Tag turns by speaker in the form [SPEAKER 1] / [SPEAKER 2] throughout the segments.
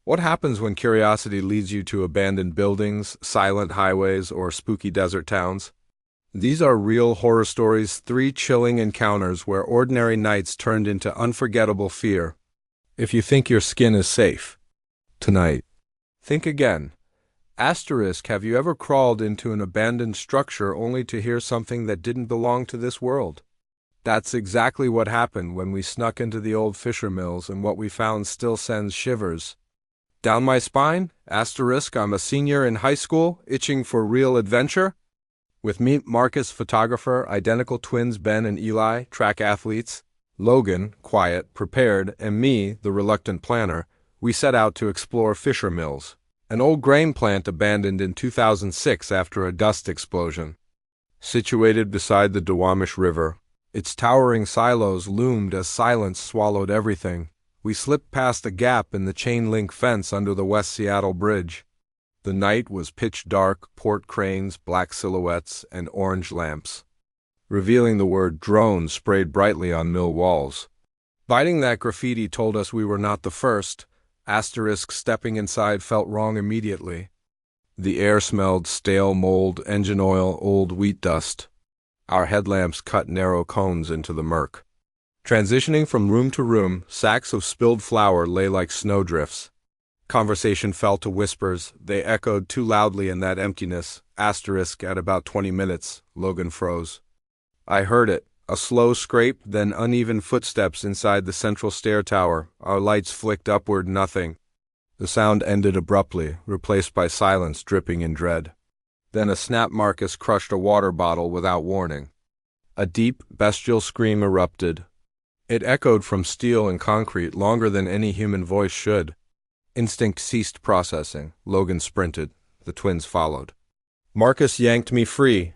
[SPEAKER 1] What happens when curiosity leads you to abandoned buildings, silent highways, or spooky desert towns? These are real horror stories, three chilling encounters where ordinary nights turned into unforgettable fear. If you think your skin is safe tonight, think again. Asterisk, have you ever crawled into an abandoned structure only to hear something that didn't belong to this world? That's exactly what happened when we snuck into the old Fisher Mills, and what we found still sends shivers down my spine. Asterisk, I'm a senior in high school, itching for real adventure. With me, Marcus, photographer, identical twins Ben and Eli, track athletes, Logan, quiet, prepared, and me, the reluctant planner, we set out to explore Fisher Mills, an old grain plant abandoned in 2006 after a dust explosion. Situated beside the Duwamish River, its towering silos loomed as silence swallowed everything. We slipped past a gap in the chain-link fence under the West Seattle Bridge. The night was pitch dark, port cranes, black silhouettes, and orange lamps, revealing the word drone sprayed brightly on mill walls. Biting that graffiti told us we were not the first. Asterisk, stepping inside felt wrong immediately. The air smelled stale mold, engine oil, old wheat dust. Our headlamps cut narrow cones into the murk. Transitioning from room to room, sacks of spilled flour lay like snowdrifts. Conversation fell to whispers. They echoed too loudly in that emptiness. Asterisk, at about 20 minutes, Logan froze. I heard it, a slow scrape, then uneven footsteps inside the central stair tower. Our lights flicked upward, nothing. The sound ended abruptly, replaced by silence dripping in dread. Then a snap. Marcus crushed a water bottle without warning. A deep, bestial scream erupted. It echoed from steel and concrete longer than any human voice should. Instinct ceased processing. Logan sprinted. The twins followed. Marcus yanked me free.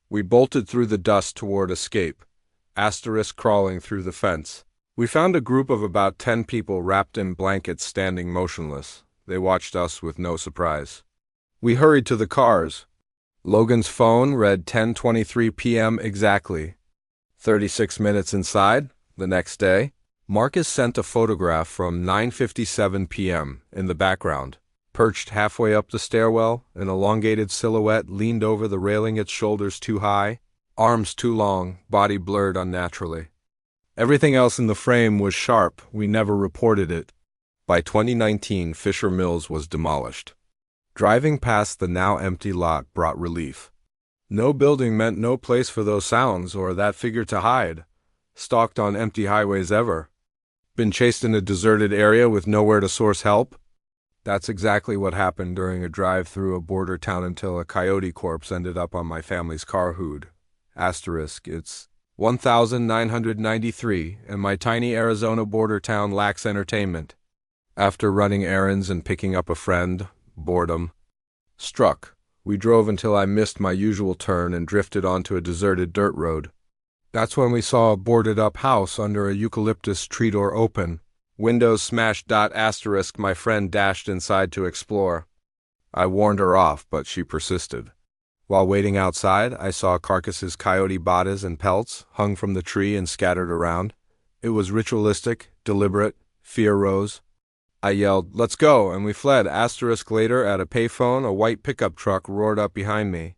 [SPEAKER 1] We bolted through the dust toward escape, Asterisk crawling through the fence. We found a group of about 10 people wrapped in blankets standing motionless. They watched us with no surprise. We hurried to the cars. Logan's phone read 10:23 p.m. exactly. 36 minutes inside. The next day, Marcus sent a photograph from 9:57 p.m. In the background. Perched halfway up the stairwell, an elongated silhouette leaned over the railing, its shoulders too high, arms too long, body blurred unnaturally. Everything else in the frame was sharp. We never reported it. By 2019, Fisher Mills was demolished. Driving past the now empty lot brought relief. No building meant no place for those sounds or that figure to hide. Stalked on empty highways ever. Been chased in a deserted area with nowhere to source help? That's exactly what happened during a drive through a border town until a coyote corpse ended up on my family's car hood. Asterisk, it's 1993 and my tiny Arizona border town lacks entertainment. After running errands and picking up a friend, boredom struck. We drove until I missed my usual turn and drifted onto a deserted dirt road. That's when we saw a boarded-up house under a eucalyptus tree door open. Windows smashed. Asterisk, my friend dashed inside to explore. I warned her off, but she persisted. While waiting outside, I saw carcasses, coyote bodies, and pelts hung from the tree and scattered around. It was ritualistic, deliberate. Fear rose. I yelled, "Let's go," and we fled. Asterisk, later, at a payphone, a white pickup truck roared up behind me.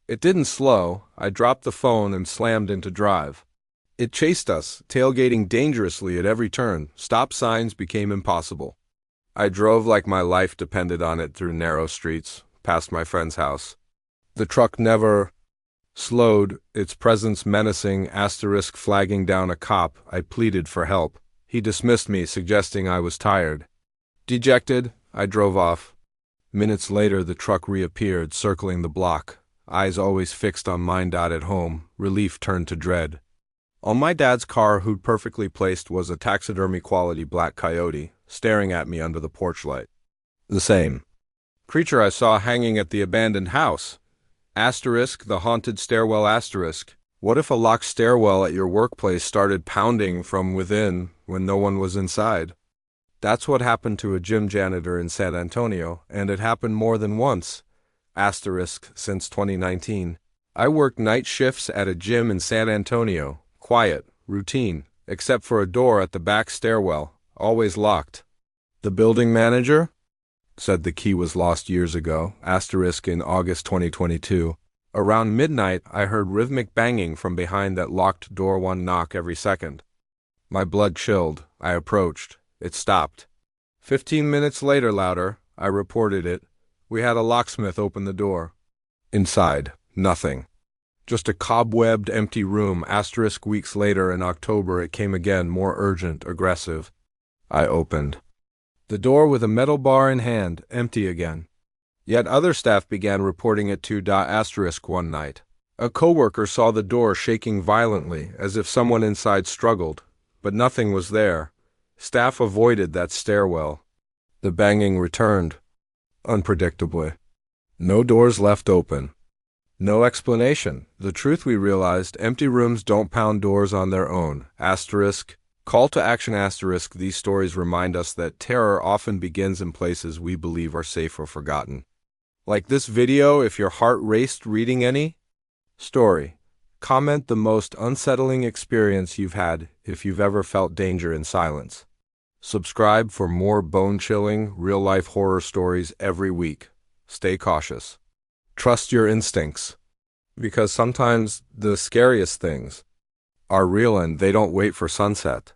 [SPEAKER 1] It didn't slow. I dropped the phone and slammed into drive. It chased us, tailgating dangerously at every turn. Stop signs became impossible. I drove like my life depended on it through narrow streets, past my friend's house. The truck never slowed, its presence menacing. Asterisk, flagging down a cop. I pleaded for help. He dismissed me, suggesting I was tired. Dejected, I drove off. Minutes later, the truck reappeared, circling the block. Eyes always fixed on mine. At home, relief turned to dread. On my dad's car hood, perfectly placed, was a taxidermy-quality black coyote, staring at me under the porch light. The same creature I saw hanging at the abandoned house. Asterisk, the haunted stairwell. Asterisk, what if a locked stairwell at your workplace started pounding from within when no one was inside? That's what happened to a gym janitor in San Antonio, and it happened more than once. Asterisk, since 2019. I worked night shifts at a gym in San Antonio. Quiet, routine, except for a door at the back stairwell, always locked. The building manager? said the key was lost years ago, asterisk in August 2022. Around midnight, I heard rhythmic banging from behind that locked door, one knock every second. My blood chilled. I approached. It stopped. 15 minutes later, louder, I reported it. We had a locksmith open the door. Inside, nothing. Just a cobwebbed, empty room. Asterisk weeks later, in October, it came again, more urgent, aggressive. I opened. The door with a metal bar in hand, empty again. Yet other staff began reporting it to asterisk one night. A coworker saw the door shaking violently, as if someone inside struggled, but nothing was there. Staff avoided that stairwell. The banging returned, unpredictably. No doors left open. No explanation. The truth we realized, empty rooms don't pound doors on their own. Asterisk. Call to action asterisk. These stories remind us that terror often begins in places we believe are safe or forgotten. Like this video, if your heart raced reading any story, comment the most unsettling experience you've had if you've ever felt danger in silence. Subscribe for more bone-chilling, real-life horror stories every week. Stay cautious. Trust your instincts, because sometimes the scariest things are real and they don't wait for sunset.